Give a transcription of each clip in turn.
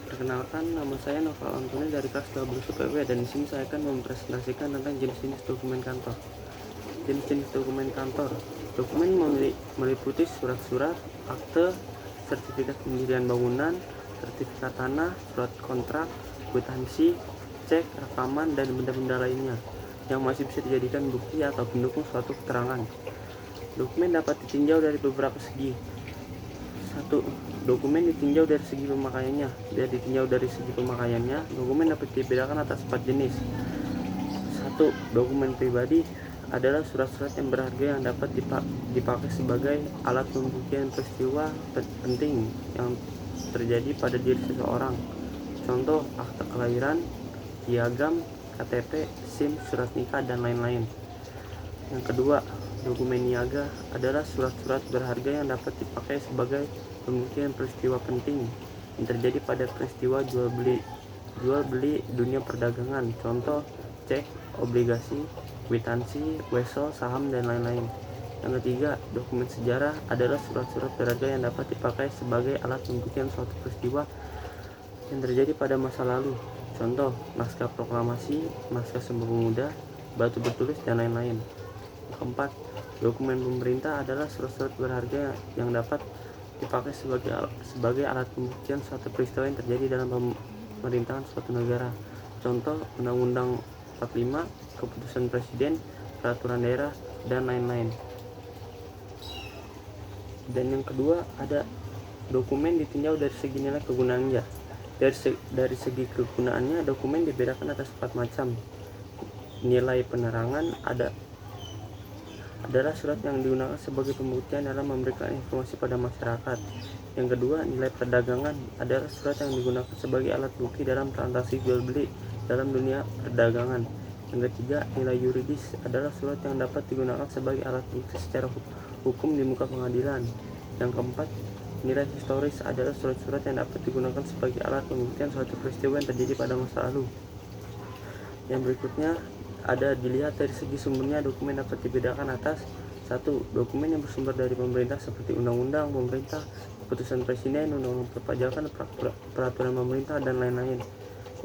Perkenalkan, nama saya Noval Antoni dari kelas 12 UPW dan di sini saya akan mempresentasikan tentang jenis-jenis dokumen kantor. Jenis-jenis dokumen kantor. Dokumen meliputi surat-surat, akte, sertifikat pendirian bangunan, sertifikat tanah, surat kontrak, kwitansi, cek, rekaman, dan benda-benda lainnya yang masih bisa dijadikan bukti atau pendukung suatu keterangan. Dokumen dapat ditinjau dari beberapa segi. 1. Dokumen ditinjau dari segi pemakaiannya. Dokumen dapat dibedakan atas 4 jenis. 1. Dokumen pribadi adalah surat-surat yang berharga yang dapat dipakai sebagai alat pembuktian peristiwa penting yang terjadi pada diri seseorang. Contoh, akta kelahiran, piagam, KTP, SIM, surat nikah, dan lain-lain. Yang kedua, dokumen niaga adalah surat-surat berharga yang dapat dipakai sebagai pembuktian peristiwa penting yang terjadi pada peristiwa jual beli dunia perdagangan. Contoh, cek, obligasi, kwitansi, wesel, saham, dan lain-lain. Yang ketiga, dokumen sejarah adalah surat-surat berharga yang dapat dipakai sebagai alat pembuktian suatu peristiwa yang terjadi pada masa lalu. Contoh, naskah proklamasi, naskah Sumpah Pemuda, batu bertulis, dan lain-lain. Yang keempat, dokumen pemerintah adalah surat-surat berharga yang dapat dipakai sebagai alat pembuktian suatu peristiwa yang terjadi dalam pemerintahan suatu negara. Contoh, Undang-Undang 45, keputusan presiden, peraturan daerah, dan lain-lain. Dan yang kedua, ada dokumen ditinjau dari segi nilai kegunaannya. Dari segi kegunaannya, dokumen dibedakan atas 4 macam. Nilai penerangan adalah surat yang digunakan sebagai pembuktian dalam memberikan informasi pada masyarakat. Yang kedua, nilai perdagangan adalah surat yang digunakan sebagai alat bukti dalam transaksi jual beli dalam dunia perdagangan. Yang ketiga, nilai yuridis adalah surat yang dapat digunakan sebagai alat bukti secara hukum di muka pengadilan. Yang keempat, nilai historis adalah surat-surat yang dapat digunakan sebagai alat pembuktian suatu peristiwa yang terjadi pada masa lalu. Yang berikutnya ada dilihat dari segi sumbernya. Dokumen dapat dibedakan atas 1. Dokumen yang bersumber dari pemerintah seperti undang-undang pemerintah, keputusan presiden, undang-undang perpajakan, peraturan pemerintah, dan lain-lain.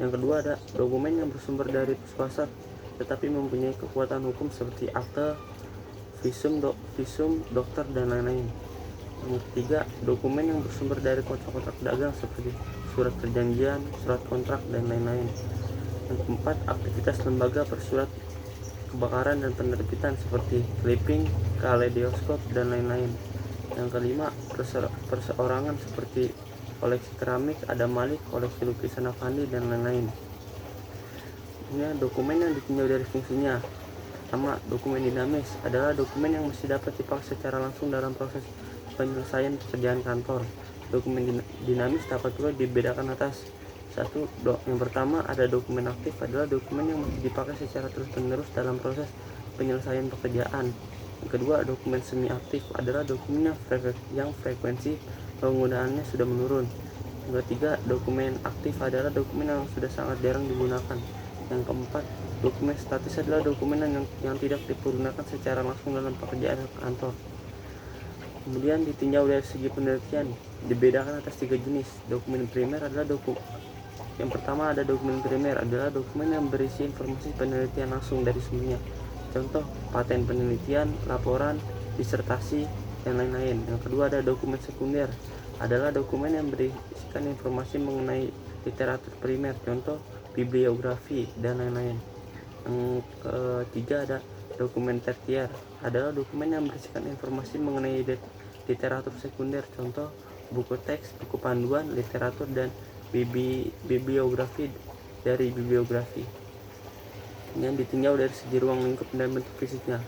Yang kedua ada dokumen yang bersumber dari swasta tetapi mempunyai kekuatan hukum seperti akte, visum, dokter, dan lain-lain. Yang ketiga, dokumen yang bersumber dari kontrak-kontrak dagang seperti surat perjanjian, surat kontrak, dan lain-lain. Yang keempat, aktivitas lembaga bersurat kebakaran dan penerbitan seperti clipping, kaleidoskop, dan lain-lain. Yang kelima, perseorangan seperti koleksi keramik Adam Malik, koleksi lukisan Avandi, dan lain-lain. Ini dokumen yang ditinjau dari fungsinya. Pertama, dokumen dinamis adalah dokumen yang masih dapat dipakai secara langsung dalam proses penyelesaian pekerjaan kantor. Dokumen dinamis dapat juga dibedakan atas 1. Yang pertama ada dokumen aktif adalah dokumen yang masih dipakai secara terus-menerus dalam proses penyelesaian pekerjaan. Yang kedua, dokumen semi aktif adalah dokumen yang frekuensi penggunaannya sudah menurun. Yang ketiga, dokumen aktif adalah dokumen yang sudah sangat jarang digunakan. Yang keempat, dokumen statis adalah dokumen yang tidak dipergunakan secara langsung dalam pekerjaan kantor. Kemudian ditinjau dari segi penelitian, dibedakan atas 3 jenis. Dokumen primer adalah yang pertama ada dokumen primer adalah dokumen yang berisi informasi penelitian langsung dari sumbernya. Contoh, paten penelitian, laporan, disertasi, dan lain-lain. Yang kedua ada dokumen sekunder adalah dokumen yang berisikan informasi mengenai literatur primer. Contoh, bibliografi, dan lain-lain. Yang ketiga ada dokumen tersier adalah dokumen yang berisikan informasi mengenai literatur sekunder. Contoh, buku teks, buku panduan, literatur, dan bibliografi dari bibliografi. Yang ditinjau dari segi ruang lingkup dan bentuk fisiknya.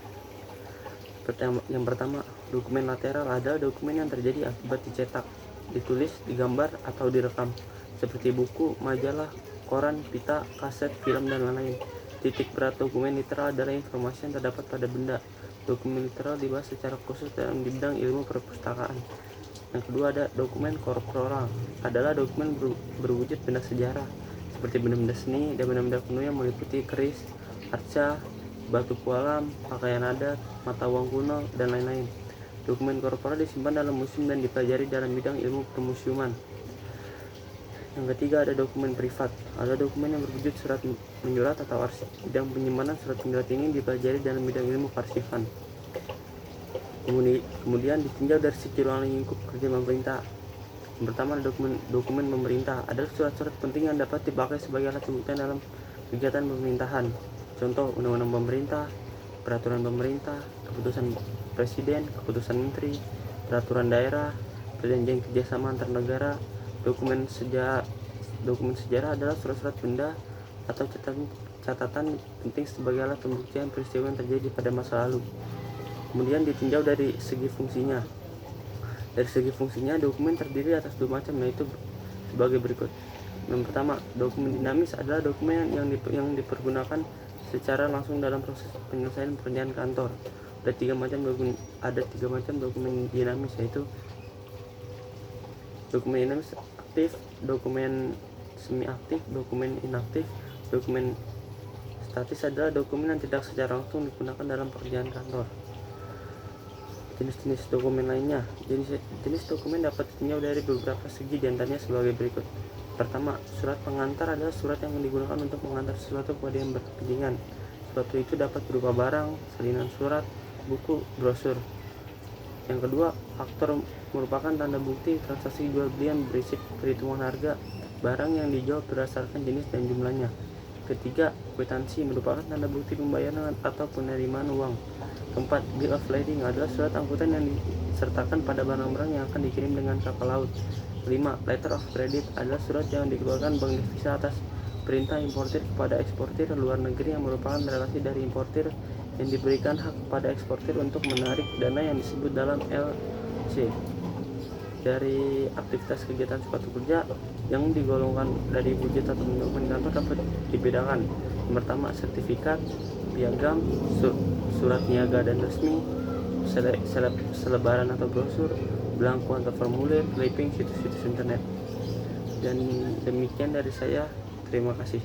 Yang pertama, dokumen lateral adalah dokumen yang terjadi akibat dicetak, ditulis, digambar, atau direkam, seperti buku, majalah, koran, pita, kaset, film, dan lain-lain. Titik berat dokumen literal adalah informasi yang terdapat pada benda. Dokumen literal dibahas secara khusus dalam bidang ilmu perpustakaan. Yang kedua ada dokumen korporal adalah dokumen berwujud benda sejarah seperti benda-benda seni dan benda-benda kuno yang meliputi keris, arca, batu kualam, pakaian adat, mata uang kuno, dan lain-lain. Dokumen korporal disimpan dalam museum dan dipelajari dalam bidang ilmu permusiuman. Yang ketiga ada dokumen privat. Ada dokumen yang berwujud surat menyurat atau arsip. Bidang penyimpanan surat menyurat ini dipelajari dalam bidang ilmu kearsipan. Kemudian ditinjau dari segi ruang lingkup kerja pemerintah. Yang pertama ada dokumen pemerintah. Adalah surat-surat penting yang dapat dipakai sebagai alat pembuktian dalam kegiatan pemerintahan. Contoh undang-undang pemerintah, peraturan pemerintah, keputusan presiden, keputusan menteri, peraturan daerah, perjanjian kerjasama antar negara. Dokumen sejarah adalah surat-surat benda atau catatan penting sebagai alat pembuktian peristiwa yang terjadi pada masa lalu. Kemudian ditinjau dari segi fungsinya. Dari segi fungsinya, dokumen terdiri atas dua macam, yaitu sebagai berikut. Yang pertama, dokumen dinamis adalah dokumen yang dipergunakan secara langsung dalam proses penyelesaian pekerjaan kantor. Ada tiga macam dokumen dinamis, yaitu dokumen dinamis aktif, dokumen semi aktif, dokumen inaktif. Dokumen statis adalah dokumen yang tidak secara langsung digunakan dalam pekerjaan kantor. Jenis-jenis dokumen lainnya. Jenis dokumen dapat ditinjau dari beberapa segi, diantaranya sebagai berikut. Pertama, surat pengantar adalah surat yang digunakan untuk mengantar sesuatu kepada yang berkepentingan. Suatu itu dapat berupa barang, salinan surat, buku, brosur. Yang kedua, faktor merupakan tanda bukti transaksi jual beli yang berisi perhitungan harga barang yang dijual berdasarkan jenis dan jumlahnya. Ketiga, kwitansi merupakan tanda bukti pembayaran atau penerimaan uang. Keempat, bill of lading adalah surat angkutan yang disertakan pada barang-barang yang akan dikirim dengan kapal laut. Kelima, letter of credit adalah surat yang dikeluarkan Bank Devisa atas perintah importir kepada eksportir luar negeri yang merupakan relasi dari importir yang diberikan hak kepada eksportir untuk menarik dana yang disebut dalam LC. Dari aktivitas kegiatan suatu kerja yang digolongkan dari wujud atau dokumen kantor dapat dibedakan. Yang pertama, sertifikat, piagam, surat niaga dan resmi, selebaran atau brosur, belangko atau formulir, clipping, situs-situs internet. Dan demikian dari saya, terima kasih.